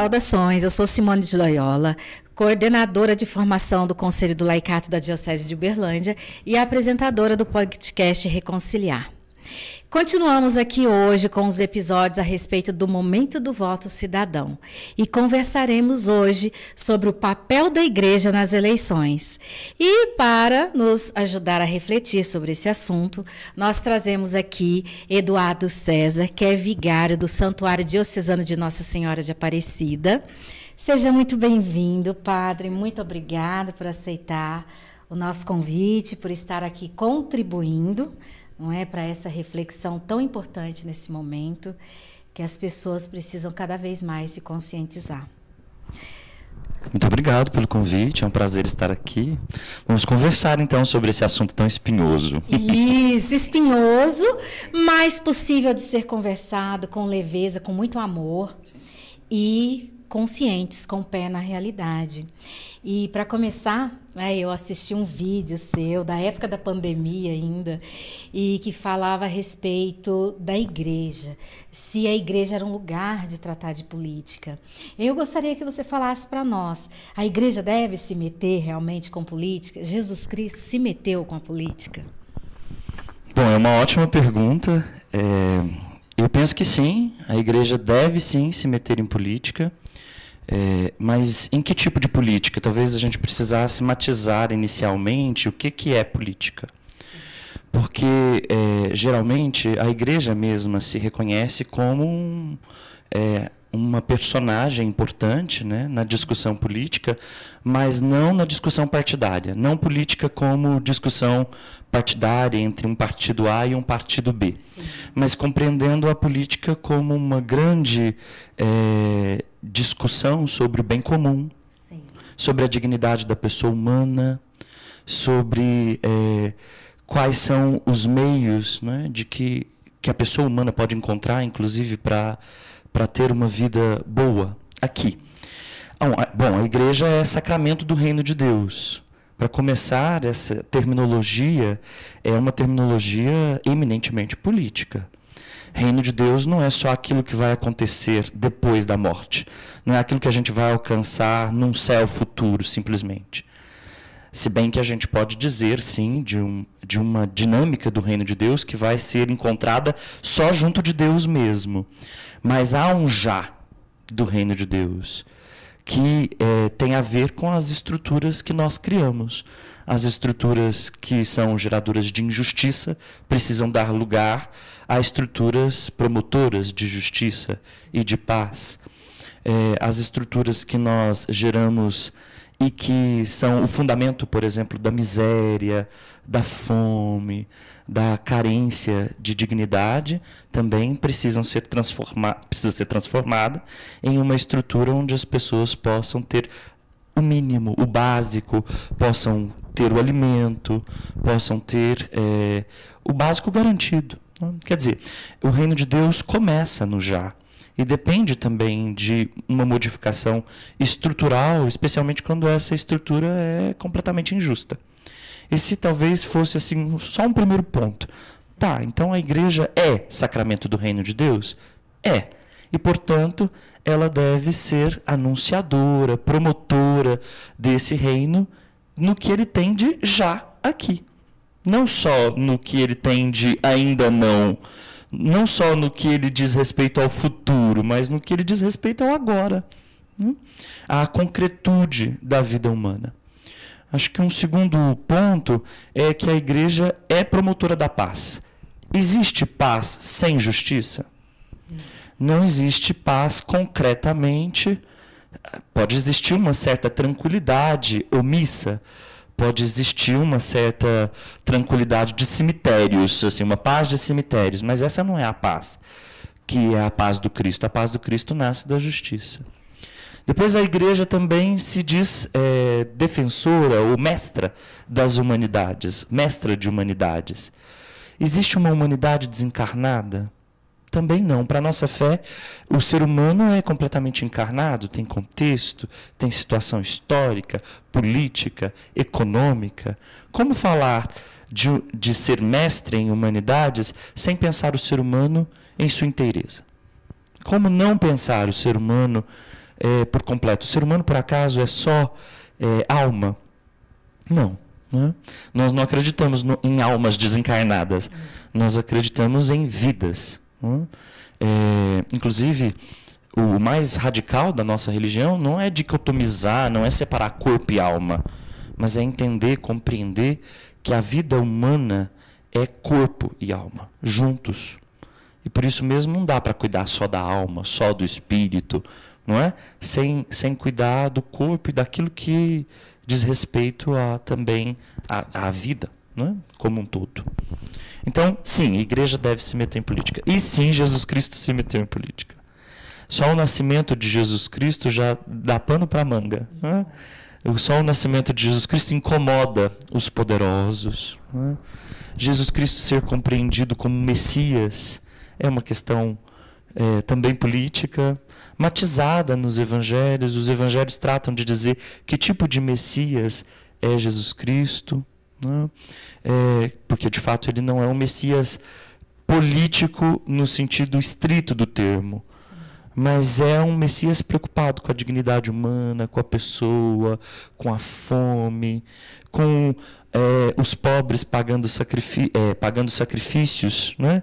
Saudações, eu sou Simone de Loyola, coordenadora de formação do Conselho do Laicato da Diocese de Uberlândia e apresentadora do podcast Reconciliar. Continuamos aqui hoje com os episódios a respeito do momento do voto cidadão e conversaremos hoje sobre o papel da Igreja nas eleições. E para nos ajudar a refletir sobre esse assunto, nós trazemos aqui Eduardo César, que é vigário do Santuário Diocesano de Nossa Senhora de Aparecida. Seja muito bem-vindo, padre, muito obrigada por aceitar o nosso convite, por estar aqui contribuindo, não é, para essa reflexão tão importante nesse momento, que as pessoas precisam cada vez mais se conscientizar. Muito obrigado pelo convite, é um prazer estar aqui. Vamos conversar então sobre esse assunto tão espinhoso. Isso, espinhoso, mas possível de ser conversado com leveza, com muito amor e conscientes, com o pé na realidade. E para começar, eu assisti um vídeo seu, da época da pandemia ainda, e que falava a respeito da igreja, se a igreja era um lugar de tratar de política. Eu gostaria que você falasse para nós, a igreja deve se meter realmente com política? Jesus Cristo se meteu com a política? Bom, é uma ótima pergunta. Eu penso que sim, a igreja deve sim se meter em política. Mas em que tipo de política? Talvez a gente precisasse matizar inicialmente o que é política. Porque, geralmente, a igreja mesma se reconhece como uma personagem importante, né, na discussão política, mas não na discussão partidária. Não política como discussão partidária entre um partido A e um partido B. Sim. Mas compreendendo a política como uma grande discussão sobre o bem comum, sim, sobre a dignidade da pessoa humana, sobre quais são os meios, né, de que a pessoa humana pode encontrar, inclusive, para ter uma vida boa aqui. Bom, a igreja é sacramento do reino de Deus. Para começar, essa terminologia é uma terminologia eminentemente política. Reino de Deus não é só aquilo que vai acontecer depois da morte. Não é aquilo que a gente vai alcançar num céu futuro, simplesmente. Se bem que a gente pode dizer, sim, de uma dinâmica do reino de Deus que vai ser encontrada só junto de Deus mesmo. Mas há um já do reino de Deus que tem a ver com as estruturas que nós criamos. As estruturas que são geradoras de injustiça precisam dar lugar a estruturas promotoras de justiça e de paz. As estruturas que nós geramos e que são o fundamento, por exemplo, da miséria, da fome, da carência de dignidade, também precisa ser transformada em uma estrutura onde as pessoas possam ter o mínimo, o básico, possam ter o alimento, possam ter o básico garantido. Quer dizer, o reino de Deus começa no já. E depende também de uma modificação estrutural, especialmente quando essa estrutura é completamente injusta. Esse talvez fosse assim só um primeiro ponto. Tá, então a igreja é sacramento do reino de Deus? É. E, portanto, ela deve ser anunciadora, promotora desse reino no que ele tem de já aqui. Não só no que ele tem de ainda não. Não só no que ele diz respeito ao futuro, mas no que ele diz respeito ao agora. A concretude da vida humana. Acho que um segundo ponto é que a igreja é promotora da paz. Existe paz sem justiça? Não existe paz concretamente. Pode existir uma certa tranquilidade omissa, pode existir uma certa tranquilidade de cemitérios, assim, uma paz de cemitérios, mas essa não é a paz, que é a paz do Cristo. A paz do Cristo nasce da justiça. Depois a igreja também se diz defensora ou mestra das humanidades, mestra de humanidades. Existe uma humanidade desencarnada? Também não. Para a nossa fé, o ser humano é completamente encarnado, tem contexto, tem situação histórica, política, econômica. Como falar de ser mestre em humanidades sem pensar o ser humano em sua inteireza? Como não pensar o ser humano por completo. O ser humano, por acaso, é só alma? Não. Né? Nós não acreditamos em almas desencarnadas. Nós acreditamos em vidas. Né? Inclusive, o mais radical da nossa religião não é dicotomizar, não é separar corpo e alma, mas é entender, compreender que a vida humana é corpo e alma, juntos. E por isso mesmo não dá para cuidar só da alma, só do espírito, não é? Sem cuidar do corpo e daquilo que diz respeito também à vida, não é? Como um todo. Então, sim, a igreja deve se meter em política. E sim, Jesus Cristo se meteu em política. Só o nascimento de Jesus Cristo já dá pano para a manga. Né? Só o nascimento de Jesus Cristo incomoda os poderosos. Né? Jesus Cristo ser compreendido como Messias é uma questão também política, matizada nos evangelhos. Os evangelhos tratam de dizer que tipo de Messias é Jesus Cristo. Né? Porque, de fato, ele não é um Messias político no sentido estrito do termo. Mas é um Messias preocupado com a dignidade humana, com a pessoa, com a fome, com os pobres pagando sacrifícios, né?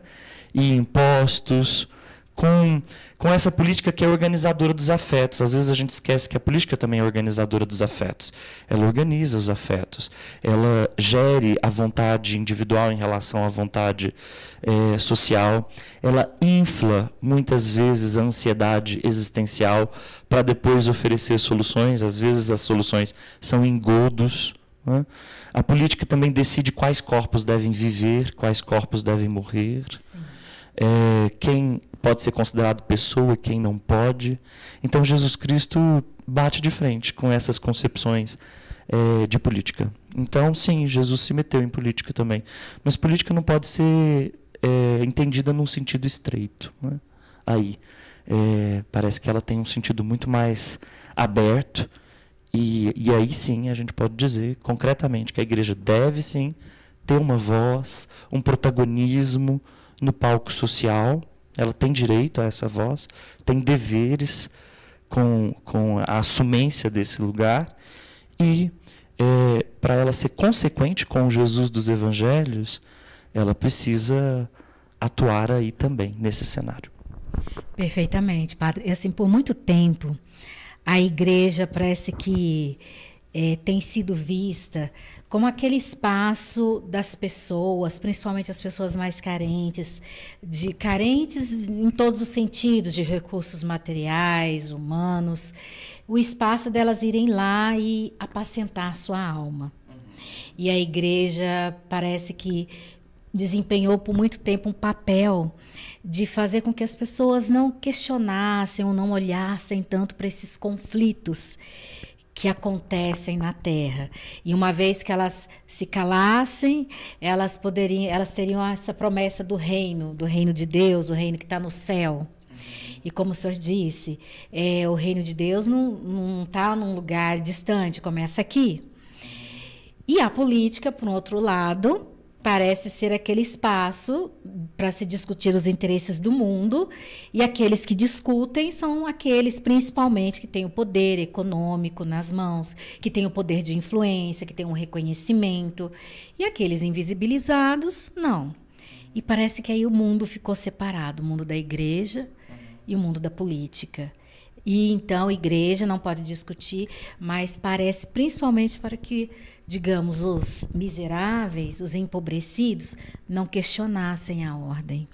E impostos, com essa política que é organizadora dos afetos. Às vezes a gente esquece que a política também é organizadora dos afetos. Ela organiza os afetos, ela gere a vontade individual em relação à vontade social, ela infla muitas vezes a ansiedade existencial para depois oferecer soluções. Às vezes as soluções são engodos. Né? A política também decide quais corpos devem viver, quais corpos devem morrer. Quem pode ser considerado pessoa e quem não pode. Então Jesus Cristo bate de frente com essas concepções de política. Então, sim, Jesus se meteu em política também. Mas política não pode ser entendida num sentido estreito. Né? Parece que ela tem um sentido muito mais aberto. E aí sim a gente pode dizer concretamente que a igreja deve sim ter uma voz, um protagonismo no palco social. Ela tem direito a essa voz, tem deveres com a assumência desse lugar. E para ela ser consequente com o Jesus dos evangelhos, ela precisa atuar aí também, nesse cenário. Perfeitamente, padre. E assim, por muito tempo, a igreja parece que tem sido vista como aquele espaço das pessoas, principalmente as pessoas mais carentes, carentes em todos os sentidos, de recursos materiais, humanos, o espaço delas irem lá e apacentar sua alma. E a igreja parece que desempenhou por muito tempo um papel de fazer com que as pessoas não questionassem ou não olhassem tanto para esses conflitos que acontecem na Terra. E uma vez que elas se calassem, elas teriam essa promessa do reino de Deus, o reino que está no céu. E como o senhor disse, o reino de Deus não está num lugar distante, começa aqui. E a política, por outro lado, parece ser aquele espaço para se discutir os interesses do mundo, e aqueles que discutem são aqueles, principalmente, que têm o poder econômico nas mãos, que têm o poder de influência, que têm um reconhecimento, e aqueles invisibilizados, não. E parece que aí o mundo ficou separado, o mundo da igreja e o mundo da política. E então a igreja não pode discutir, mas parece principalmente para que, digamos, os miseráveis, os empobrecidos, não questionassem a ordem.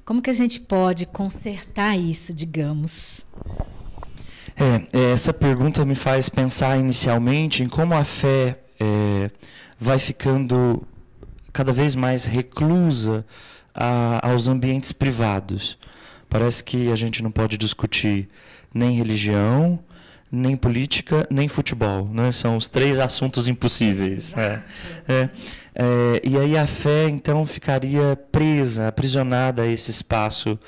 Como que a gente pode consertar isso, digamos? Essa pergunta me faz pensar inicialmente em como a fé vai ficando cada vez mais reclusa aos ambientes privados. Parece que a gente não pode discutir nem religião, nem política, nem futebol. Né? São os 3 assuntos impossíveis. E aí a fé, então, ficaria presa, aprisionada a esse espaço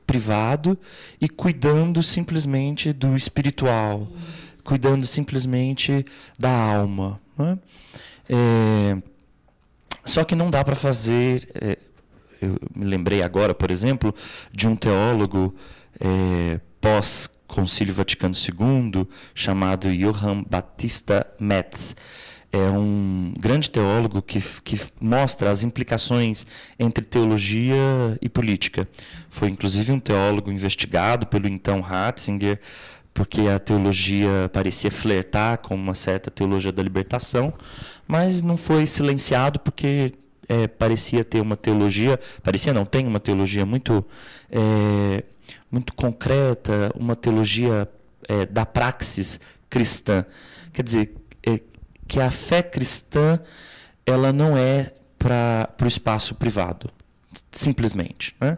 privado e cuidando simplesmente do espiritual, cuidando simplesmente da alma. Né? Só que não dá para fazer... Eu me lembrei agora, por exemplo, de um teólogo Concílio Vaticano II, chamado Johann Baptista Metz. É um grande teólogo que mostra as implicações entre teologia e política. Foi, inclusive, um teólogo investigado pelo então Ratzinger, porque a teologia parecia flertar com uma certa teologia da libertação, mas não foi silenciado porque parecia ter uma teologia, parecia não, tem uma teologia muito concreta, uma teologia da praxis cristã. Quer dizer, que a fé cristã ela não é para o espaço privado, simplesmente. Né?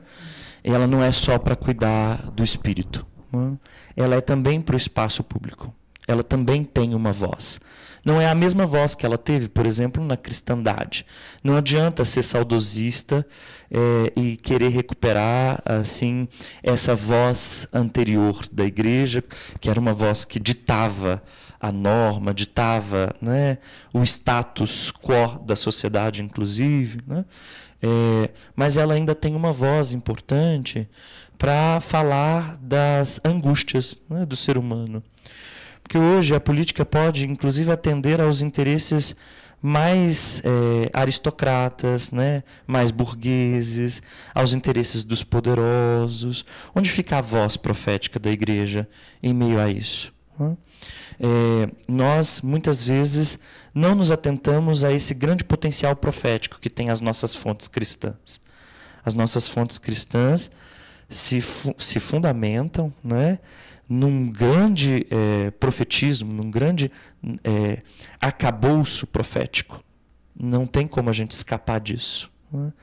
Ela não é só para cuidar do espírito. Né? Ela é também para o espaço público. Ela também tem uma voz. Não é a mesma voz que ela teve, por exemplo, na cristandade. Não adianta ser saudosista e querer recuperar assim essa voz anterior da igreja, que era uma voz que ditava a norma, ditava, né, o status quo da sociedade, inclusive. Né? Mas ela ainda tem uma voz importante para falar das angústias, né, do ser humano. Porque hoje a política pode, inclusive, atender aos interesses mais aristocratas, né, mais burgueses, aos interesses dos poderosos. Onde fica a voz profética da igreja em meio a isso? Né? Nós, muitas vezes, não nos atentamos a esse grande potencial profético que tem as nossas fontes cristãs. As nossas fontes cristãs se fundamentam, né, num grande profetismo, num grande arcabouço profético. Não tem como a gente escapar disso. Né?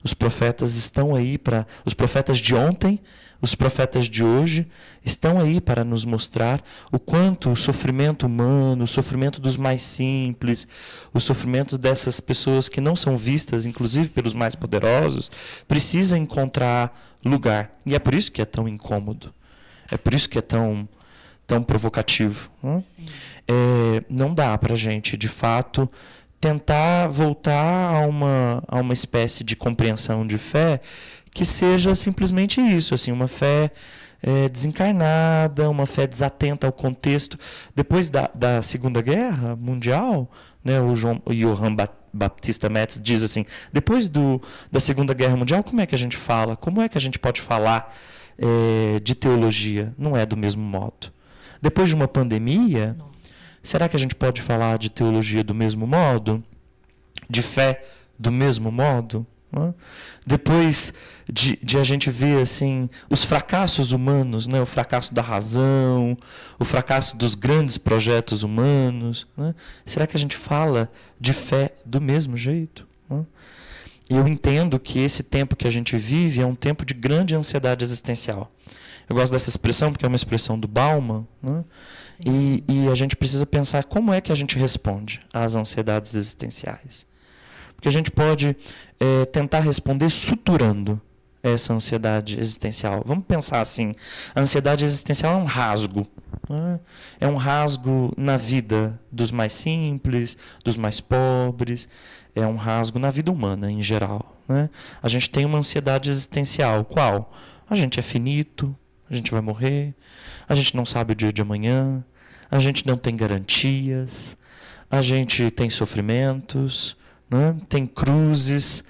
Os profetas estão aí para... Os profetas de ontem, os profetas de hoje, estão aí para nos mostrar o quanto o sofrimento humano, o sofrimento dos mais simples, o sofrimento dessas pessoas que não são vistas, inclusive pelos mais poderosos, precisa encontrar lugar. E é por isso que é tão incômodo. É por isso que é tão provocativo. Né? Não dá para a gente, de fato, tentar voltar a uma espécie de compreensão de fé que seja simplesmente isso, assim, uma fé desencarnada, uma fé desatenta ao contexto. Depois da Segunda Guerra Mundial, né, o Johann Baptista Metz diz assim, depois da Segunda Guerra Mundial, como é que a gente fala? Como é que a gente pode falar de teologia? Não é do mesmo modo. Depois de uma pandemia, será que a gente pode falar de teologia do mesmo modo? De fé do mesmo modo? Né? Depois de a gente ver assim, os fracassos humanos, né? O fracasso da razão, o fracasso dos grandes projetos humanos, né? Será que a gente fala de fé do mesmo jeito? Né? Eu entendo que esse tempo que a gente vive é um tempo de grande ansiedade existencial. Eu gosto dessa expressão porque é uma expressão do Bauman, né? E a gente precisa pensar como é que a gente responde às ansiedades existenciais. Porque a gente pode tentar responder suturando essa ansiedade existencial. Vamos pensar assim, a ansiedade existencial é um rasgo. Né? É um rasgo na vida dos mais simples, dos mais pobres, é um rasgo na vida humana em geral. Né? A gente tem uma ansiedade existencial. Qual? A gente é finito, a gente vai morrer, a gente não sabe o dia de amanhã, a gente não tem garantias, a gente tem sofrimentos, né? Tem cruzes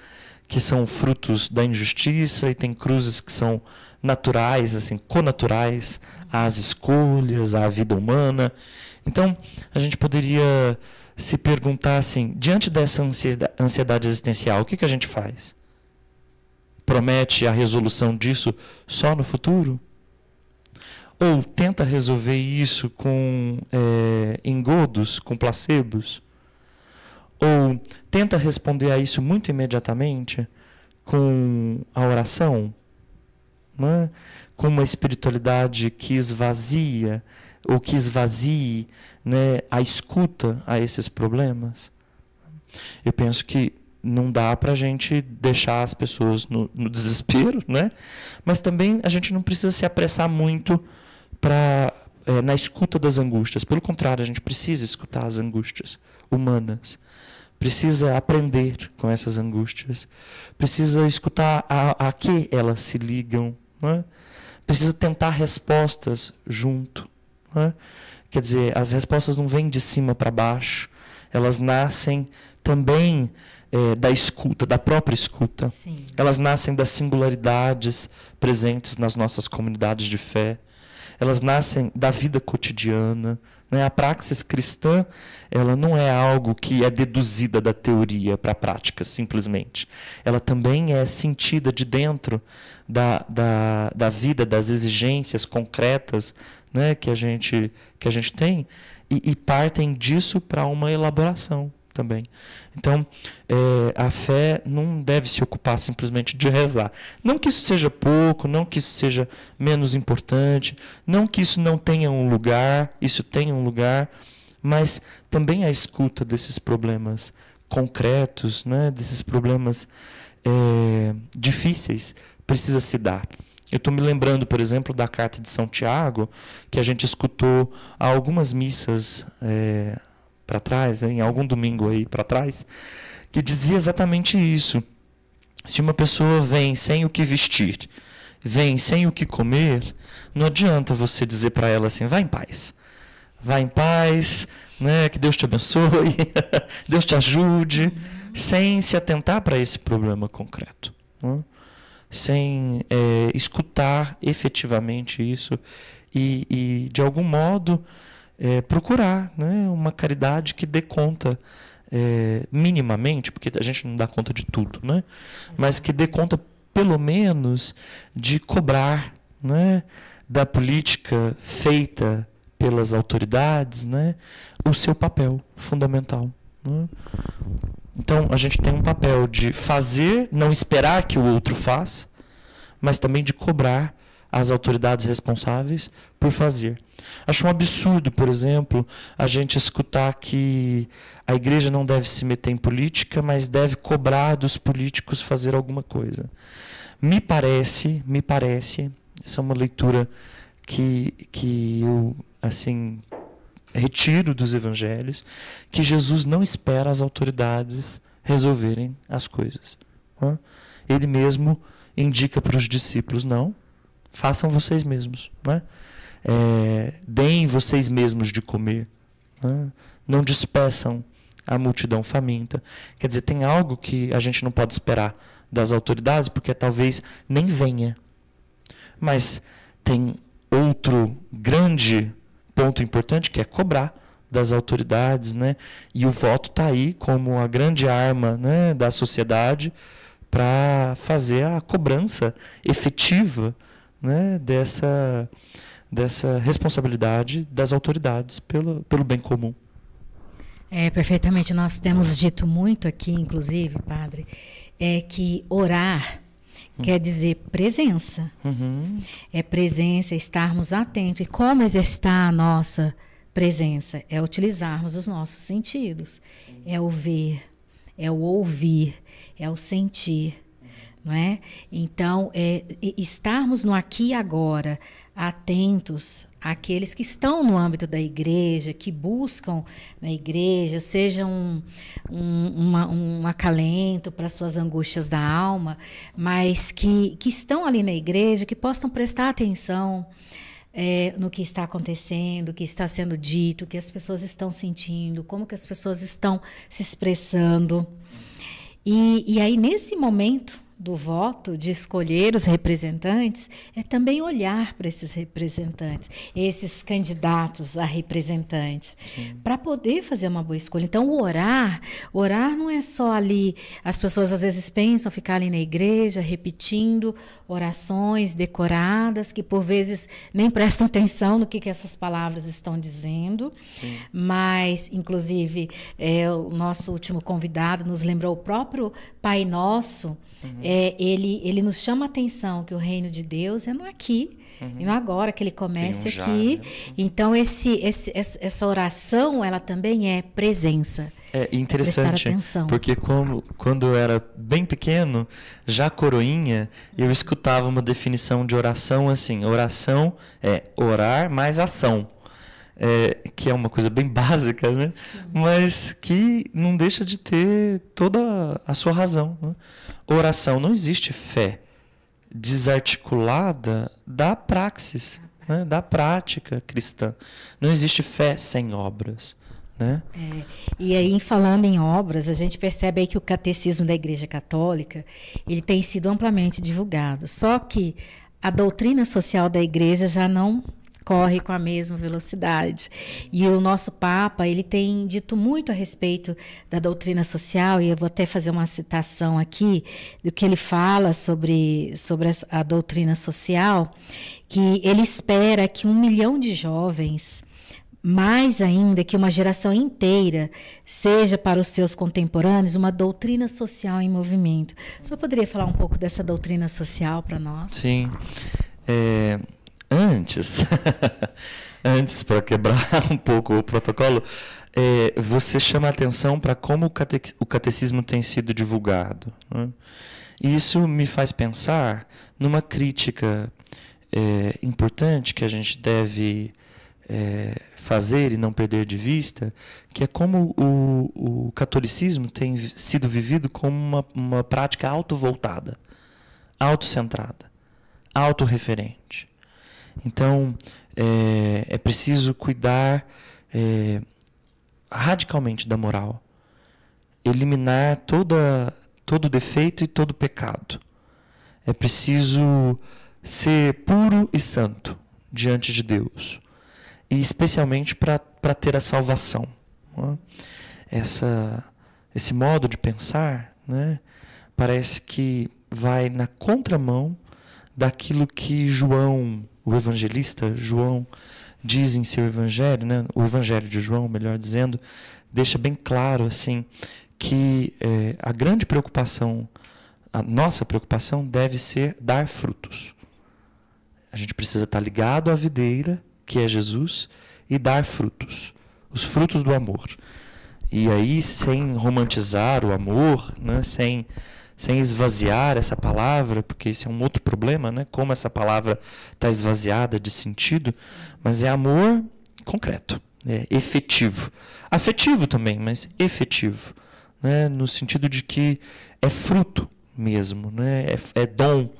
que são frutos da injustiça e tem cruzes que são naturais, assim, conaturais às escolhas, à vida humana. Então, a gente poderia se perguntar assim, diante dessa ansiedade existencial, o que a gente faz? Promete a resolução disso só no futuro? Ou tenta resolver isso com engodos, com placebos? Ou tenta responder a isso muito imediatamente com a oração? Né? Com uma espiritualidade que esvazia, ou que esvazie, né, a escuta a esses problemas? Eu penso que não dá para a gente deixar as pessoas no desespero, né? Mas também a gente não precisa se apressar muito na escuta das angústias. Pelo contrário, a gente precisa escutar as angústias humanas. Precisa aprender com essas angústias. Precisa escutar a que elas se ligam. Né? precisa tentar respostas junto, né? Quer dizer, as respostas não vêm de cima para baixo, elas nascem também da escuta, da própria escuta. Sim. Elas nascem das singularidades presentes nas nossas comunidades de fé. Elas nascem da vida cotidiana, né? A praxis cristã, ela não é algo que é deduzida da teoria para a prática, simplesmente. Ela também é sentida de dentro da vida, das exigências concretas, né, que a gente tem, e partem disso para uma elaboração também. Então, a fé não deve se ocupar simplesmente de rezar. Não que isso seja pouco, não que isso seja menos importante, não que isso não tenha um lugar, isso tem um lugar, mas também a escuta desses problemas concretos, né, desses problemas difíceis, precisa se dar. Eu estou me lembrando, por exemplo, da carta de São Tiago, que a gente escutou há algumas missas para trás, em algum domingo aí para trás, que dizia exatamente isso. Se uma pessoa vem sem o que vestir, vem sem o que comer, não adianta você dizer para ela assim, vá em paz. Vá em paz, né, que Deus te abençoe, Deus te ajude, sem se atentar para esse problema concreto, né? Sem escutar efetivamente isso e de algum modo, procurar, né, uma caridade que dê conta, minimamente, porque a gente não dá conta de tudo, né, mas que dê conta, pelo menos, de cobrar, né, da política feita pelas autoridades, né, o seu papel fundamental, né? Então, a gente tem um papel de fazer, não esperar que o outro faça, mas também de cobrar as autoridades responsáveis por fazer. Acho um absurdo, por exemplo, a gente escutar que a igreja não deve se meter em política, mas deve cobrar dos políticos fazer alguma coisa. Me parece, essa é uma leitura que eu, assim, retiro dos evangelhos, que Jesus não espera as autoridades resolverem as coisas, né? Ele mesmo indica para os discípulos, não, façam vocês mesmos, né? Deem vocês mesmos de comer, né? Não despeçam a multidão faminta. Quer dizer, tem algo que a gente não pode esperar das autoridades, porque talvez nem venha. Mas tem outro grande ponto importante, que é cobrar das autoridades, né? E o voto está aí como a grande arma, né, da sociedade para fazer a cobrança efetiva, né, dessa responsabilidade das autoridades pelo bem comum. Perfeitamente. Nós temos dito muito aqui, inclusive, padre, que orar quer dizer presença. Uhum. É presença, estarmos atentos. E como exercitar a nossa presença? É utilizarmos os nossos sentidos. É o ver, é o ouvir, é o sentir. Não é? Então, estarmos no aqui e agora, atentos àqueles que estão no âmbito da igreja, que buscam na igreja, seja um acalento para suas angústias da alma, mas que estão ali na igreja, que possam prestar atenção no que está acontecendo, o que está sendo dito, o que as pessoas estão sentindo, como que as pessoas estão se expressando. E aí, nesse momento do voto, de escolher os representantes, é também olhar para esses representantes, esses candidatos a representante, para poder fazer uma boa escolha. Então, orar não é só ali, as pessoas às vezes pensam ficar ali na igreja, repetindo orações decoradas, que por vezes nem prestam atenção no que essas palavras estão dizendo. Sim. Mas, inclusive, o nosso último convidado nos lembrou o próprio Pai Nosso. Ele nos chama a atenção que o reino de Deus é no aqui e no agora, que ele comece aqui. Então, essa oração, ela também é presença. É interessante, porque quando eu era bem pequeno, já coroinha, eu escutava uma definição de oração assim: oração é orar mais ação. Que é uma coisa bem básica, né? Mas que não deixa de ter toda a sua razão, né? Oração, não existe fé desarticulada da praxis, né? Da prática cristã. Não existe fé sem obras. Né? E aí, falando em obras, a gente percebe aí que o catecismo da Igreja Católica ele tem sido amplamente divulgado. Só que a doutrina social da Igreja já não corre com a mesma velocidade. E o nosso Papa ele tem dito muito a respeito da doutrina social, e eu vou até fazer uma citação aqui do que ele fala sobre a doutrina social, que ele espera que 1 milhão de jovens, mais ainda que uma geração inteira, seja para os seus contemporâneos uma doutrina social em movimento. O senhor poderia falar um pouco dessa doutrina social para nós? Sim. Antes, para quebrar um pouco o protocolo, você chama a atenção para como o catecismo tem sido divulgado. Né? E isso me faz pensar numa crítica importante que a gente deve fazer e não perder de vista, que é como o catolicismo tem sido vivido como uma prática autovoltada, autocentrada, autorreferente. Então, é preciso cuidar radicalmente da moral, eliminar todo defeito e todo pecado. É preciso ser puro e santo diante de Deus. E especialmente para ter a salvação. Né? Esse modo de pensar, né, parece que vai na contramão daquilo que João, o evangelista, João diz em seu evangelho, né, o evangelho de João, melhor dizendo, deixa bem claro assim, que a grande preocupação, a nossa preocupação deve ser dar frutos. A gente precisa estar ligado à videira, que é Jesus, e dar frutos, os frutos do amor. E aí, sem romantizar o amor, né, sem esvaziar essa palavra, porque esse é um outro problema, né, como essa palavra está esvaziada de sentido, mas é amor concreto, efetivo. Afetivo também, mas efetivo, né, no sentido de que é fruto mesmo, né, é dom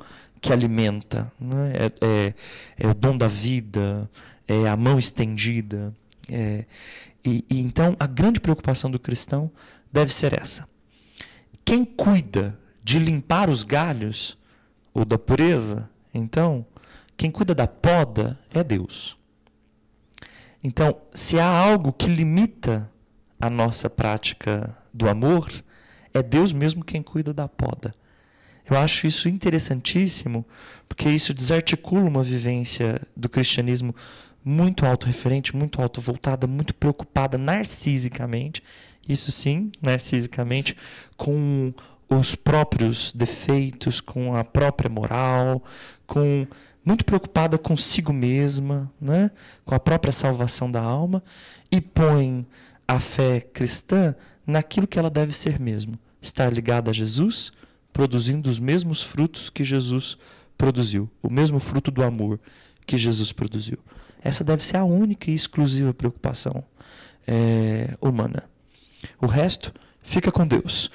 que alimenta, né, é o dom da vida, é a mão estendida. E então, a grande preocupação do cristão deve ser essa. Quem cuida de limpar os galhos, ou da pureza, então, quem cuida da poda é Deus. Então, se há algo que limita a nossa prática do amor, é Deus mesmo quem cuida da poda. Eu acho isso interessantíssimo, porque isso desarticula uma vivência do cristianismo muito autorreferente, muito autovoltada, muito preocupada narcisicamente, isso sim, narcisicamente, com os próprios defeitos, com a própria moral, muito preocupada consigo mesma, né? Com a própria salvação da alma, e põe a fé cristã naquilo que ela deve ser mesmo, estar ligada a Jesus, produzindo os mesmos frutos que Jesus produziu, o mesmo fruto do amor que Jesus produziu. Essa deve ser a única e exclusiva preocupação humana. O resto fica com Deus.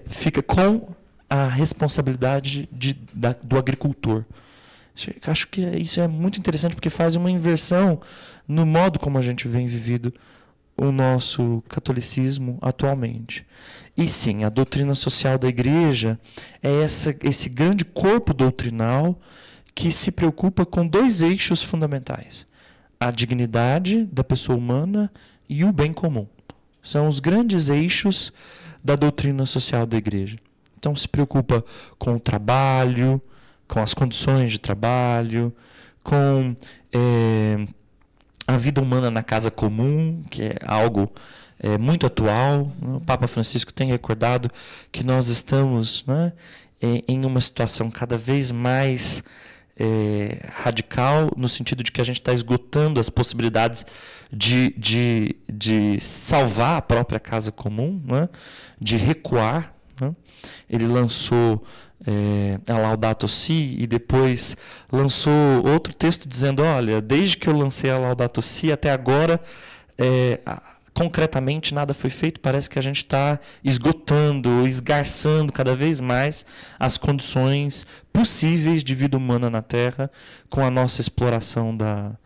Fica com a responsabilidade do agricultor. Acho que isso é muito interessante, porque faz uma inversão no modo como a gente vem vivido o nosso catolicismo atualmente. E sim, a doutrina social da Igreja é esse grande corpo doutrinal que se preocupa com dois eixos fundamentais: a dignidade da pessoa humana e o bem comum. São os grandes eixos da doutrina social da Igreja. Então se preocupa com o trabalho, com as condições de trabalho, com a vida humana na casa comum, que é algo muito atual. O Papa Francisco tem recordado que nós estamos, né, em uma situação cada vez mais radical, no sentido de que a gente está esgotando as possibilidades de salvar a própria casa comum, né, de recuar. Né. Ele lançou a Laudato Si e depois lançou outro texto dizendo: olha, desde que eu lancei a Laudato Si até agora, concretamente nada foi feito, parece que a gente está esgotando, esgarçando cada vez mais as condições possíveis de vida humana na Terra com a nossa exploração da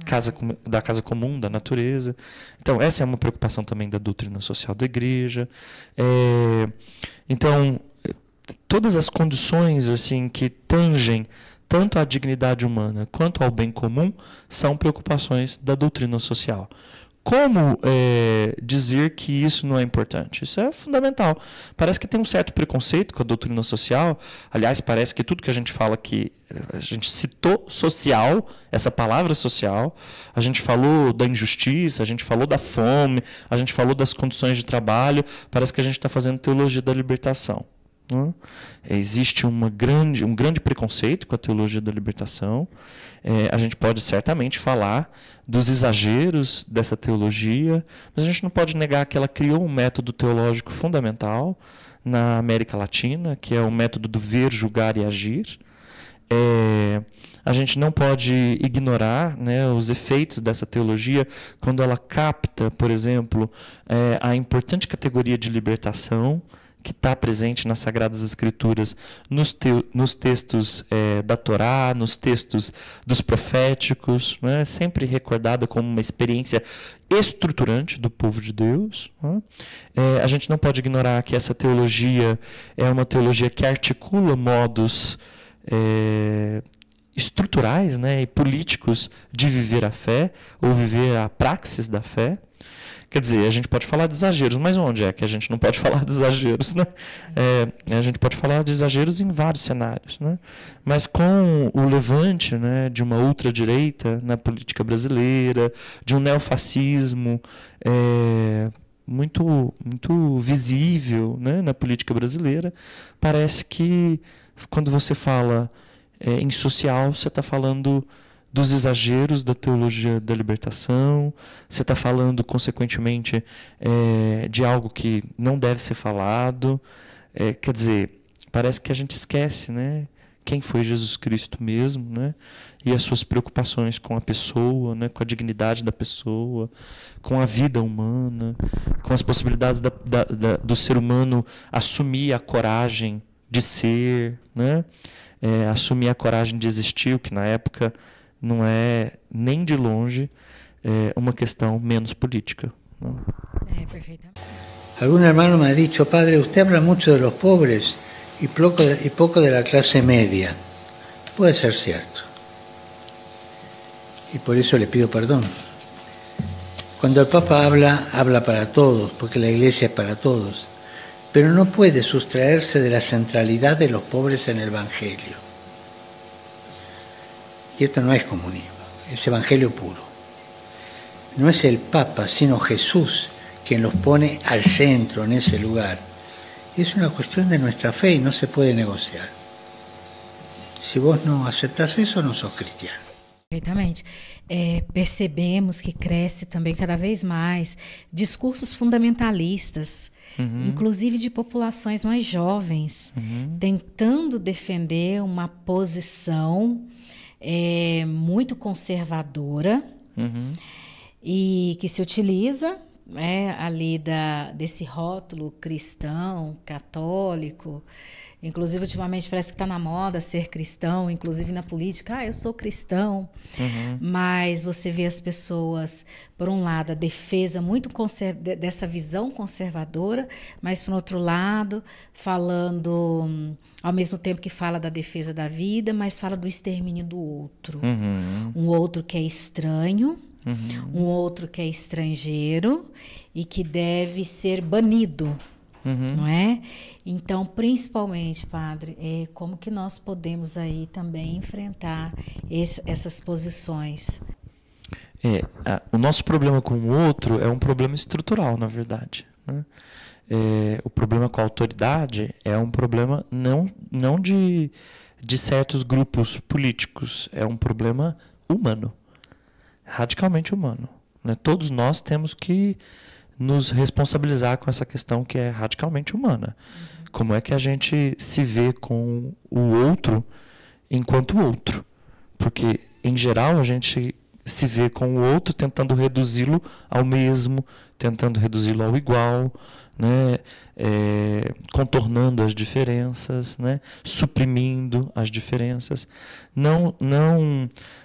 casa comum, da natureza. Então, essa é uma preocupação também da doutrina social da Igreja. Então, todas as condições assim que tangem tanto à dignidade humana quanto ao bem comum são preocupações da doutrina social. Como dizer que isso não é importante? Isso é fundamental. Parece que tem um certo preconceito com a doutrina social. Aliás, parece que tudo que a gente fala aqui, a gente citou social, essa palavra social, a gente falou da injustiça, a gente falou da fome, a gente falou das condições de trabalho, parece que a gente está fazendo teologia da libertação. Existe um grande preconceito com a teologia da libertação. A gente pode certamente falar dos exageros dessa teologia, mas a gente não pode negar que ela criou um método teológico fundamental na América Latina, que é o método do ver, julgar e agir. A gente não pode ignorar, né, os efeitos dessa teologia quando ela capta, por exemplo, a importante categoria de libertação que está presente nas Sagradas Escrituras, nos textos da Torá, nos textos dos proféticos, né, sempre recordada como uma experiência estruturante do povo de Deus. Né. A gente não pode ignorar que essa teologia é uma teologia que articula modos estruturais, né, e políticos de viver a fé, ou viver a praxis da fé. Quer dizer, a gente pode falar de exageros, mas onde é que a gente não pode falar de exageros? Né? A gente pode falar de exageros em vários cenários. Né? Mas com o levante, né, de uma ultradireita na política brasileira, de um neofascismo muito visível, né, na política brasileira, parece que quando você fala em social, você está falando dos exageros da teologia da libertação, você está falando, consequentemente, de algo que não deve ser falado. Quer dizer, parece que a gente esquece, né, quem foi Jesus Cristo mesmo, né, e as suas preocupações com a pessoa, né, com a dignidade da pessoa, com a vida humana, com as possibilidades do ser humano assumir a coragem de ser, né, assumir a coragem de existir, o que na época não é nem de longe uma questão menos política. Perfeitamente. Algún hermano me ha dicho: padre, usted habla mucho de los pobres y poco de la clase media. Puede ser cierto. Y por eso le pido perdón. Cuando el Papa habla para todos, porque la Iglesia es para todos, pero no puede sustraerse de la centralidad de los pobres en el Evangelio. Y esto no es comunismo, es evangelio puro. No es el Papa, sino Jesús quien los pone al centro, en ese lugar. Y es una cuestión de nuestra fe y no se puede negociar. Si vos no aceptás eso, no sos cristiano. Perfeitamente. Percebemos que cresce também cada vez mais discursos fundamentalistas, inclusive de populações mais jovens, tentando defender uma posição muito conservadora e que se utiliza ali desse rótulo cristão, católico. Inclusive, ultimamente, parece que está na moda ser cristão, inclusive na política. Eu sou cristão. Mas você vê as pessoas, por um lado, a defesa muito dessa visão conservadora, mas, por outro lado, falando, ao mesmo tempo que fala da defesa da vida, mas fala do extermínio do outro. Um outro que é estranho, um outro que é estrangeiro e que deve ser banido. Não é? Então, principalmente, padre, como que nós podemos aí também enfrentar essas posições? O nosso problema com o outro é um problema estrutural, na verdade. Né? O problema com a autoridade é um problema não de certos grupos políticos, é um problema humano, radicalmente humano. Né? Todos nós temos que nos responsabilizar com essa questão que é radicalmente humana. Como é que a gente se vê com o outro enquanto outro? Porque, em geral, a gente se vê com o outro, tentando reduzi-lo ao mesmo, tentando reduzi-lo ao igual, né? Contornando as diferenças, né? Suprimindo as diferenças, não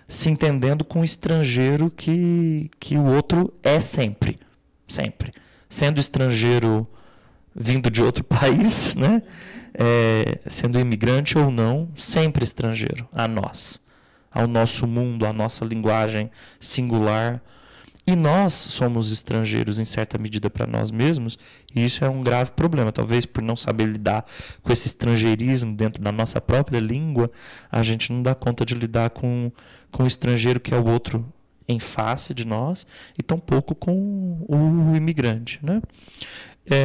se entendendo com o estrangeiro que o outro é sempre, sendo estrangeiro vindo de outro país, né? Sendo imigrante ou não, sempre estrangeiro a nós, ao nosso mundo, à nossa linguagem singular. E nós somos estrangeiros, em certa medida, para nós mesmos, e isso é um grave problema. Talvez por não saber lidar com esse estrangeirismo dentro da nossa própria língua, a gente não dá conta de lidar com o estrangeiro que é o outro em face de nós, e tampouco com o imigrante, né?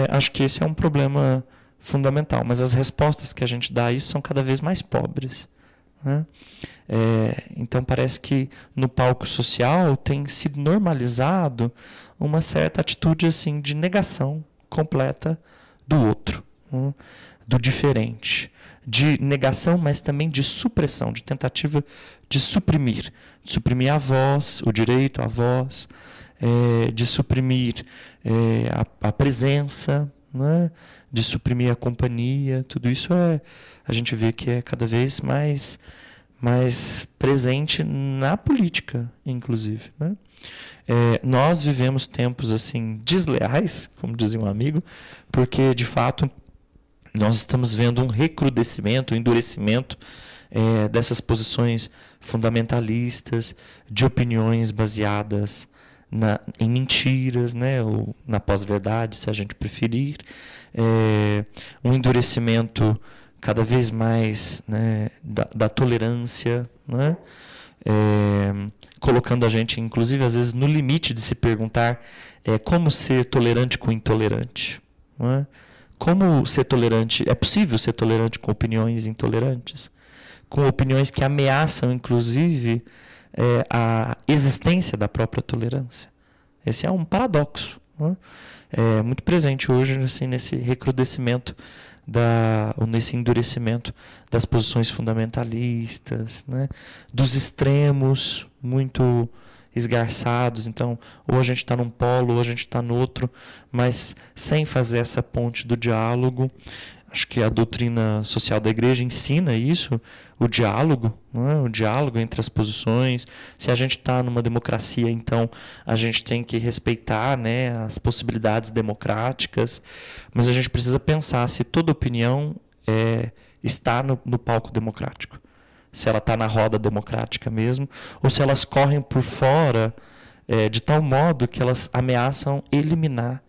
Acho que esse é um problema fundamental, mas as respostas que a gente dá a isso são cada vez mais pobres, né? Então parece que no palco social tem sido normalizado uma certa atitude assim de negação completa do outro, né? Do diferente, de negação, mas também de supressão, de tentativa de suprimir a voz, o direito à voz, de suprimir a presença, né? De suprimir a companhia. Tudo isso a gente vê que é cada vez mais presente na política, inclusive, né? Nós vivemos tempos assim desleais, como dizia um amigo, porque de fato nós estamos vendo um recrudescimento, um endurecimento dessas posições fundamentalistas, de opiniões baseadas em mentiras, né, ou na pós-verdade, se a gente preferir, um endurecimento cada vez mais, né, da tolerância, né, colocando a gente, inclusive, às vezes, no limite de se perguntar como ser tolerante com o intolerante, né? Como ser tolerante? É possível ser tolerante com opiniões intolerantes? Com opiniões que ameaçam, inclusive, a existência da própria tolerância. Esse é um paradoxo, né? Muito presente hoje assim, nesse recrudescimento, ou nesse endurecimento das posições fundamentalistas, né? Dos extremos muito esgarçados. Então, ou a gente está num polo, ou a gente está no outro, mas sem fazer essa ponte do diálogo. Acho que a doutrina social da igreja ensina isso, o diálogo, não é? O diálogo entre as posições. Se a gente está numa democracia, então a gente tem que respeitar, né, as possibilidades democráticas, mas a gente precisa pensar se toda opinião está no palco democrático. Se ela está na roda democrática mesmo, ou se elas correm por fora de tal modo que elas ameaçam eliminar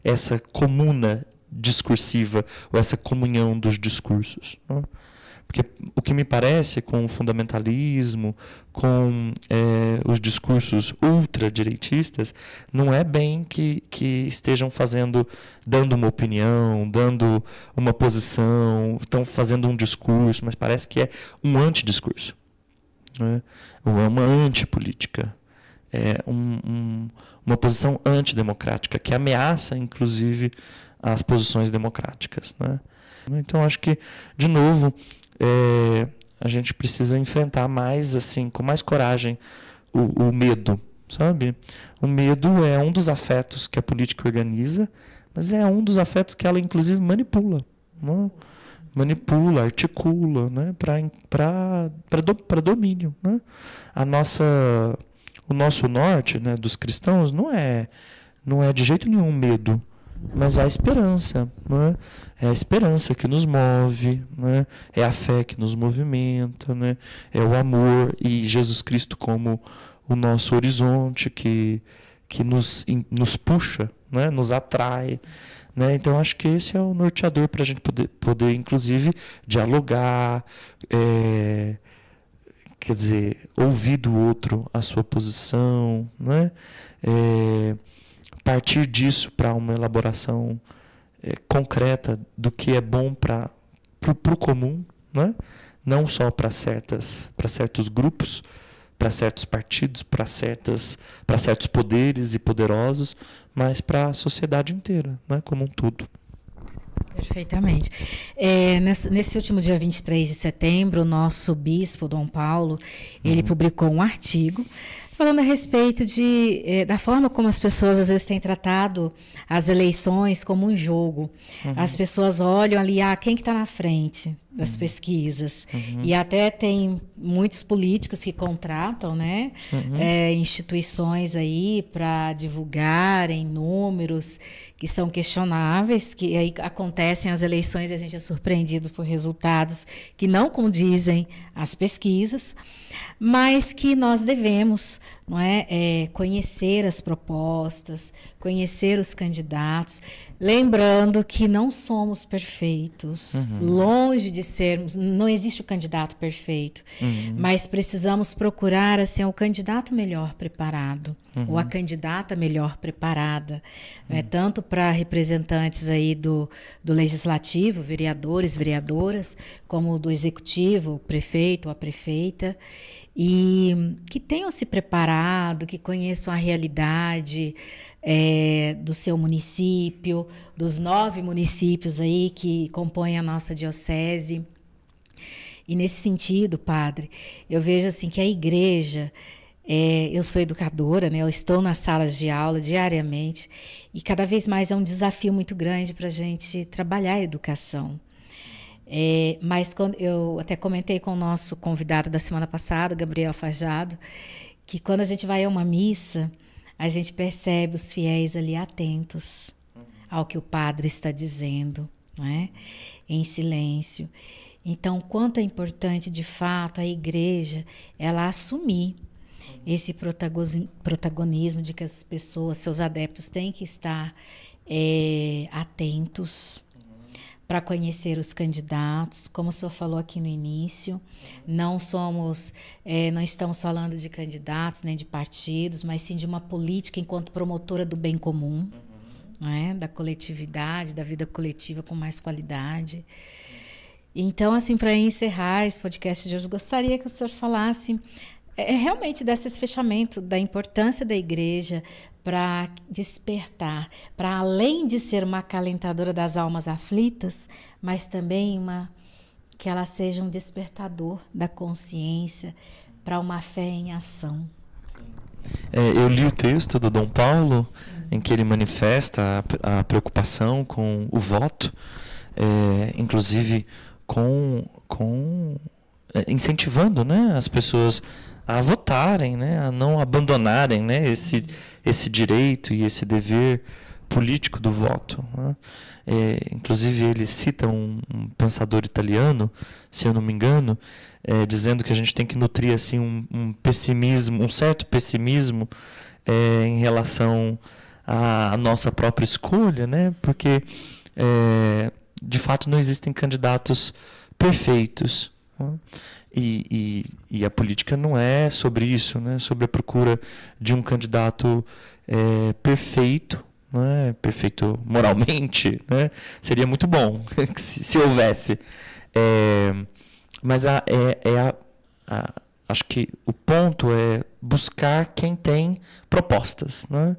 essa comuna discursiva, ou essa comunhão dos discursos, né? Porque o que me parece com o fundamentalismo, com os discursos ultradireitistas, não é bem que estejam dando uma opinião, dando uma posição, estão fazendo um discurso, mas parece que é um antidiscurso, né? Ou é uma antipolítica, uma posição antidemocrática, que ameaça, inclusive, as posições democráticas, né? Então, acho que, de novo, a gente precisa enfrentar mais, assim, com mais coragem, o medo, sabe? O medo é um dos afetos que a política organiza, mas é um dos afetos que ela, inclusive, manipula, né? Manipula, articula, né? Para domínio, né? O nosso norte, né, dos cristãos não é de jeito nenhum medo, mas a esperança, né? É a esperança que nos move, né? É a fé que nos movimenta, né? É o amor e Jesus Cristo como o nosso horizonte que nos puxa, né? Nos atrai, né? Então, acho que esse é o norteador para a gente poder, inclusive, dialogar, quer dizer, ouvir do outro a sua posição, né? Partir disso para uma elaboração concreta do que é bom para o comum, né? Não só para certos grupos, para certos partidos, para certos poderes e poderosos, mas para a sociedade inteira, né? Como um todo. Perfeitamente. Nesse último dia 23 de setembro, o nosso bispo, Dom Paulo, ele publicou um artigo falando a respeito da forma como as pessoas às vezes têm tratado as eleições como um jogo. As pessoas olham ali, quem que está na frente das pesquisas. E até tem muitos políticos que contratam, né, instituições aí para divulgarem números que são questionáveis, que aí acontecem as eleições e a gente é surpreendido por resultados que não condizem às pesquisas, mas que nós devemos, não é, conhecer as propostas, conhecer os candidatos, lembrando que não somos perfeitos, longe de sermos, não existe o candidato perfeito, mas precisamos procurar assim, o candidato melhor preparado, ou a candidata melhor preparada, tanto para representantes aí do legislativo, vereadores, vereadoras, como do executivo, o prefeito, a prefeita, e que tenham se preparado, que conheçam a realidade do seu município, dos 9 municípios aí que compõem a nossa diocese. E nesse sentido, padre, eu vejo assim que a igreja, eu sou educadora, né? Eu estou nas salas de aula diariamente e cada vez mais é um desafio muito grande para a gente trabalhar a educação. Mas eu até comentei com o nosso convidado da semana passada, Gabriel Fajado, que quando a gente vai a uma missa, a gente percebe os fiéis ali atentos ao que o padre está dizendo, não é? Em silêncio. Então, quanto é importante, de fato, a igreja ela assumir esse protagonismo de que as pessoas, seus adeptos, têm que estar atentos para conhecer os candidatos. Como o senhor falou aqui no início, não estamos falando de candidatos nem de partidos, mas sim de uma política enquanto promotora do bem comum, né? Da coletividade, da vida coletiva com mais qualidade. Então, assim, para encerrar esse podcast de hoje, eu gostaria que o senhor falasse realmente desse fechamento, da importância da igreja para despertar, para além de ser uma acalentadora das almas aflitas, mas também que ela seja um despertador da consciência para uma fé em ação. Eu li o texto do Dom Paulo, em que ele manifesta a preocupação com o voto, inclusive incentivando, né, as pessoas a votarem, né, a não abandonarem, né, esse direito e esse dever político do voto, né? Inclusive ele cita um pensador italiano, se eu não me engano, dizendo que a gente tem que nutrir assim um pessimismo, um certo pessimismo em relação à nossa própria escolha, né, porque de fato não existem candidatos perfeitos, né? E a política não é sobre isso, né? Sobre a procura de um candidato perfeito, né? Perfeito moralmente, né? Seria muito bom se houvesse. Mas acho que o ponto é buscar quem tem propostas, né?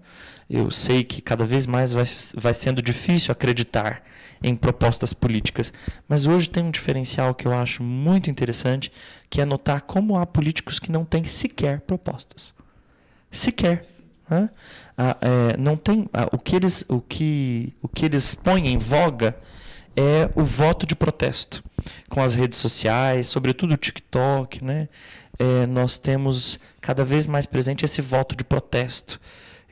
Eu sei que cada vez mais vai sendo difícil acreditar em propostas políticas, mas hoje tem um diferencial que eu acho muito interessante, que é notar como há políticos que não têm sequer propostas. Sequer. Né? Não tem, o que eles põem em voga é o voto de protesto. Com as redes sociais, sobretudo o TikTok, né? Nós temos cada vez mais presente esse voto de protesto.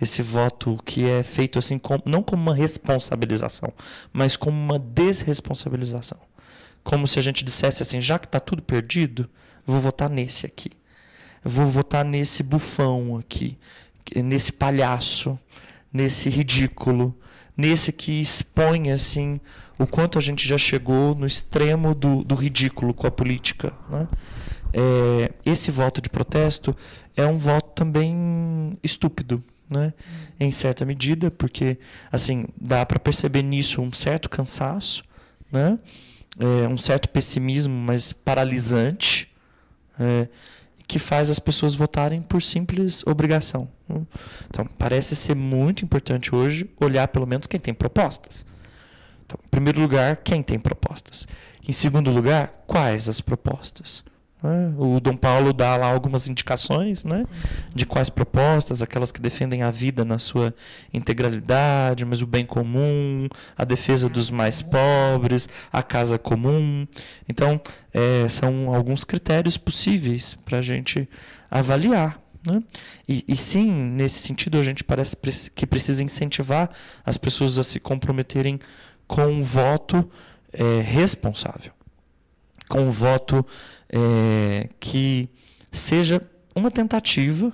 Esse voto que é feito assim, não como uma responsabilização, mas como uma desresponsabilização. Como se a gente dissesse assim, já que está tudo perdido, vou votar nesse aqui. Vou votar nesse bufão aqui, nesse palhaço, nesse ridículo, nesse que expõe assim, o quanto a gente já chegou no extremo do ridículo com a política, né? Esse voto de protesto é um voto também estúpido, né? Em certa medida, porque assim, dá para perceber nisso um certo cansaço, né? Um certo pessimismo, mas paralisante, que faz as pessoas votarem por simples obrigação. Então, parece ser muito importante hoje olhar pelo menos quem tem propostas. Então, primeiro lugar, quem tem propostas? Em segundo lugar, quais as propostas? O Dom Paulo dá lá algumas indicações, né, de quais propostas, aquelas que defendem a vida na sua integralidade, mas o bem comum, a defesa dos mais pobres, a casa comum. Então, são alguns critérios possíveis para a gente avaliar. Né? E sim, nesse sentido, a gente parece que precisa incentivar as pessoas a se comprometerem com um voto responsável, com um voto que seja uma tentativa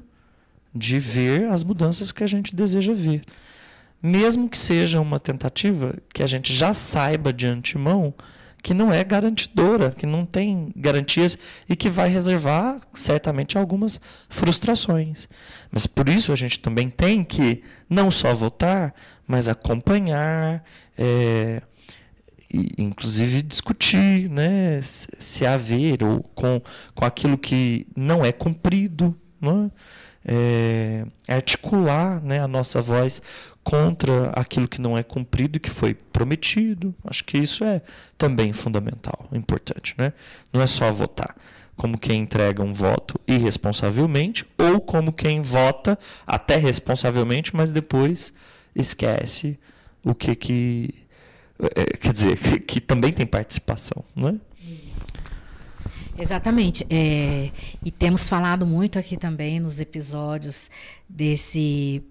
de ver as mudanças que a gente deseja ver. Mesmo que seja uma tentativa que a gente já saiba de antemão que não é garantidora, que não tem garantias e que vai reservar certamente algumas frustrações. Mas por isso a gente também tem que não só votar, mas acompanhar, e inclusive discutir, né, se haver ou com aquilo que não é cumprido, né, articular, né, a nossa voz contra aquilo que não é cumprido e que foi prometido. Acho que isso é também fundamental, importante, né? Não é só votar como quem entrega um voto irresponsavelmente ou como quem vota até responsavelmente, mas depois esquece o que quer dizer, que também tem participação, não é? Exatamente. E temos falado muito aqui também nos episódios desse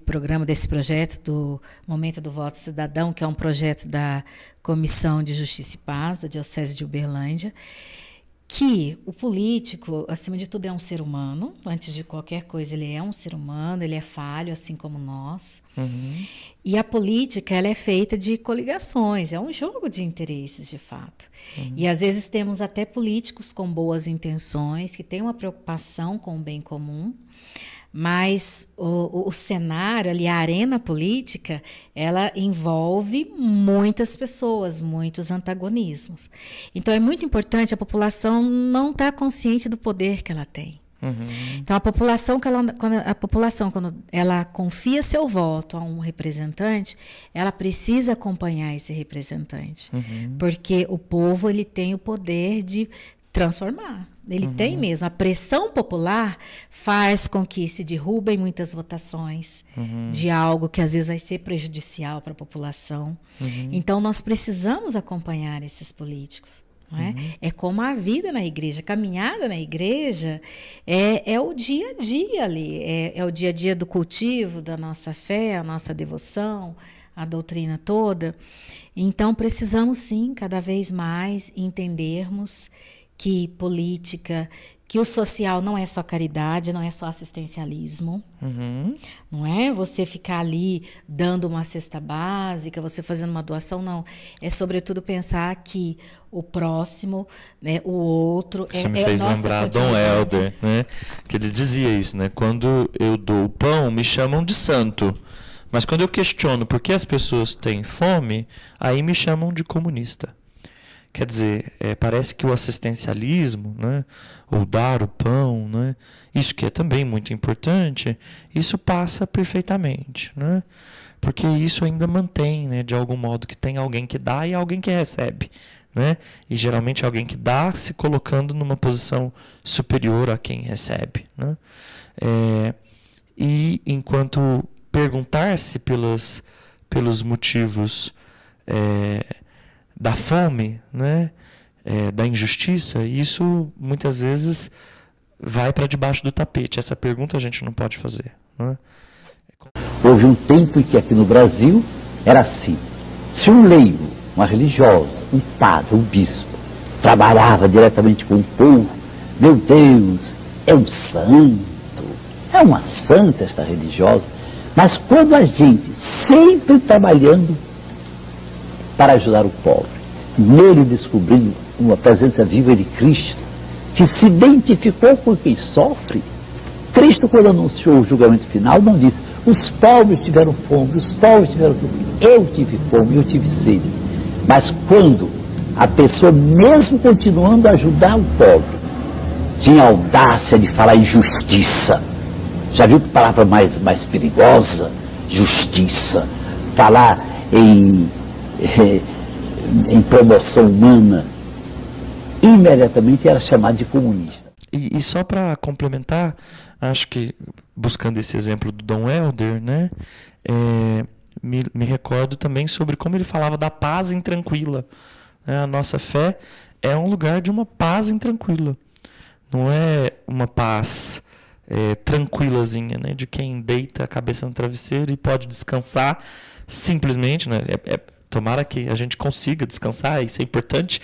programa, desse projeto do Momento do Voto Cidadão, que é um projeto da Comissão de Justiça e Paz da Diocese de Uberlândia, que o político, acima de tudo, é um ser humano. Antes de qualquer coisa, ele é um ser humano, ele é falho, assim como nós. Uhum. E a política, ela é feita de coligações, é um jogo de interesses, de fato. Uhum. E, às vezes, temos até políticos com boas intenções, que têm uma preocupação com o bem comum, mas o cenário ali, a arena política, ela envolve muitas pessoas, muitos antagonismos. Então, é muito importante a população não estar consciente do poder que ela tem. Uhum. Então, a população, quando ela confia seu voto a um representante, ela precisa acompanhar esse representante. Uhum. Porque o povo, ele tem o poder de transformar. Ele tem mesmo. A pressão popular faz com que se derrubem muitas votações de algo que às vezes vai ser prejudicial para a população. Então, nós precisamos acompanhar esses políticos. Não é? É como a vida na igreja, a caminhada na igreja é o dia a dia ali, é o dia a dia do cultivo da nossa fé, a nossa devoção, a doutrina toda. Então, precisamos sim, cada vez mais, entendermos que política, que o social não é só caridade, não é só assistencialismo, não é você ficar ali dando uma cesta básica, você fazendo uma doação, não. É sobretudo pensar que o próximo, né, o outro... Você me fez lembrar Dom Helder, né, que ele dizia isso, né, quando eu dou o pão, me chamam de santo, mas quando eu questiono por que as pessoas têm fome, aí me chamam de comunista. Quer dizer, parece que o assistencialismo, né, ou dar o pão, né, isso que é também muito importante, isso passa perfeitamente, né, porque isso ainda mantém, né, de algum modo, que tem alguém que dá e alguém que recebe, né, e geralmente alguém que dá se colocando numa posição superior a quem recebe, né, e enquanto perguntar-se pelos motivos da fome, né, da injustiça, isso muitas vezes vai para debaixo do tapete. Essa pergunta a gente não pode fazer. Né? Houve um tempo em que aqui no Brasil era assim: se um leigo, uma religiosa, um padre, um bispo, trabalhava diretamente com o povo, meu Deus, é um santo, é uma santa esta religiosa. Mas quando a gente sempre trabalhando para ajudar o pobre, nele descobrindo uma presença viva de Cristo, que se identificou com quem sofre. Cristo, quando anunciou o julgamento final, não disse: os pobres tiveram fome, os pobres tiveram sede. Eu tive fome, eu tive sede. Mas quando a pessoa, mesmo continuando a ajudar o pobre, tinha a audácia de falar em justiça. Já viu que palavra mais perigosa? Justiça. Falar em em promoção humana, imediatamente era chamado de comunista. E só para complementar, acho que, buscando esse exemplo do Dom Helder, né, me recordo também sobre como ele falava da paz intranquila. A nossa fé é um lugar de uma paz intranquila. Não é uma paz tranquilazinha, né, de quem deita a cabeça no travesseiro e pode descansar simplesmente. Né, tomara que a gente consiga descansar, isso é importante.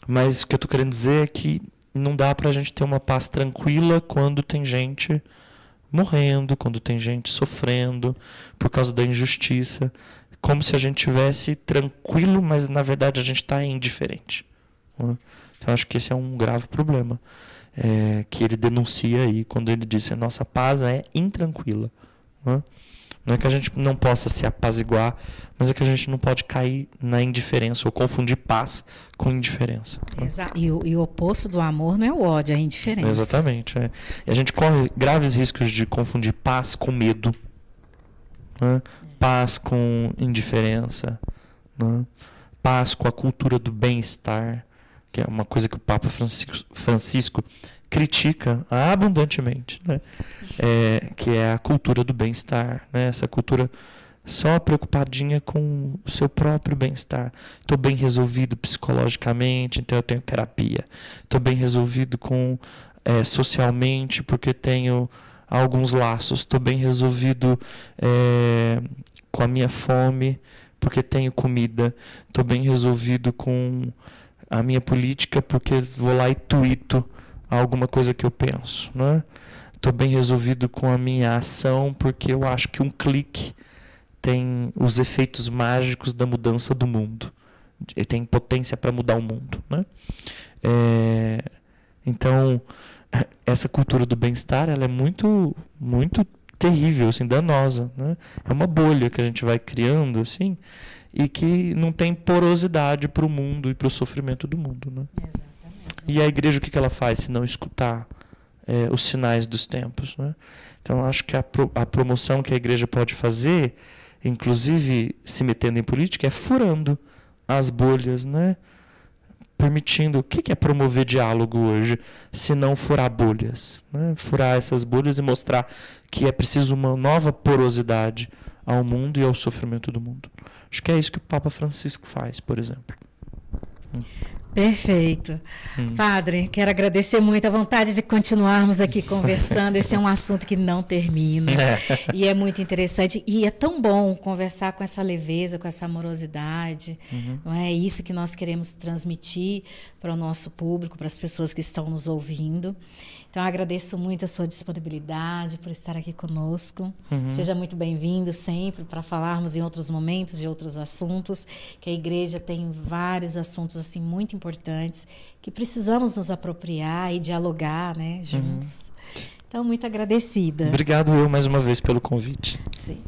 Mas o que eu estou querendo dizer é que não dá para a gente ter uma paz tranquila quando tem gente morrendo, quando tem gente sofrendo por causa da injustiça, como se a gente tivesse tranquilo, mas na verdade a gente está indiferente. Né? Então acho que esse é um grave problema que ele denuncia aí quando ele diz que a nossa paz é intranquila. Né? Não é que a gente não possa se apaziguar, mas é que a gente não pode cair na indiferença ou confundir paz com indiferença. Exato. E o oposto do amor não é o ódio, é a indiferença. Exatamente. E a gente corre graves riscos de confundir paz com medo, né? Paz com indiferença, né? Paz com a cultura do bem-estar, que é uma coisa que o Papa Francisco critica abundantemente, né? Que é a cultura do bem-estar, né? Essa cultura só preocupadinha com o seu próprio bem-estar. Estou bem resolvido psicologicamente, então eu tenho terapia. Estou bem resolvido socialmente, porque tenho alguns laços. Estou bem resolvido com a minha fome, porque tenho comida. Estou bem resolvido com a minha política, porque vou lá e tuito alguma coisa que eu penso, né? Estou bem resolvido com a minha ação, porque eu acho que um clique tem os efeitos mágicos da mudança do mundo. Ele tem potência para mudar o mundo, né? Então, essa cultura do bem-estar, ela é muito, muito terrível, assim, danosa, né? É uma bolha que a gente vai criando, assim, e que não tem porosidade para o mundo e para o sofrimento do mundo, né? Exatamente. E a igreja, o que ela faz se não escutar os sinais dos tempos, né? Então, acho que a promoção que a igreja pode fazer, inclusive se metendo em política, é furando as bolhas, né? Permitindo. O que é promover diálogo hoje, se não furar bolhas, né? Furar essas bolhas e mostrar que é preciso uma nova porosidade ao mundo e ao sofrimento do mundo. Acho que é isso que o Papa Francisco faz, por exemplo. Perfeito. Padre, quero agradecer muito a vontade de continuarmos aqui conversando. Esse é um assunto que não termina. E é muito interessante. E é tão bom conversar com essa leveza, com essa amorosidade. Não é isso que nós queremos transmitir para o nosso público, para as pessoas que estão nos ouvindo. Então, agradeço muito a sua disponibilidade por estar aqui conosco. Seja muito bem-vindo sempre para falarmos em outros momentos de outros assuntos, que a igreja tem vários assuntos assim muito importantes que precisamos nos apropriar e dialogar, né, juntos. Então, muito agradecida. Obrigado eu mais uma vez pelo convite. Sim.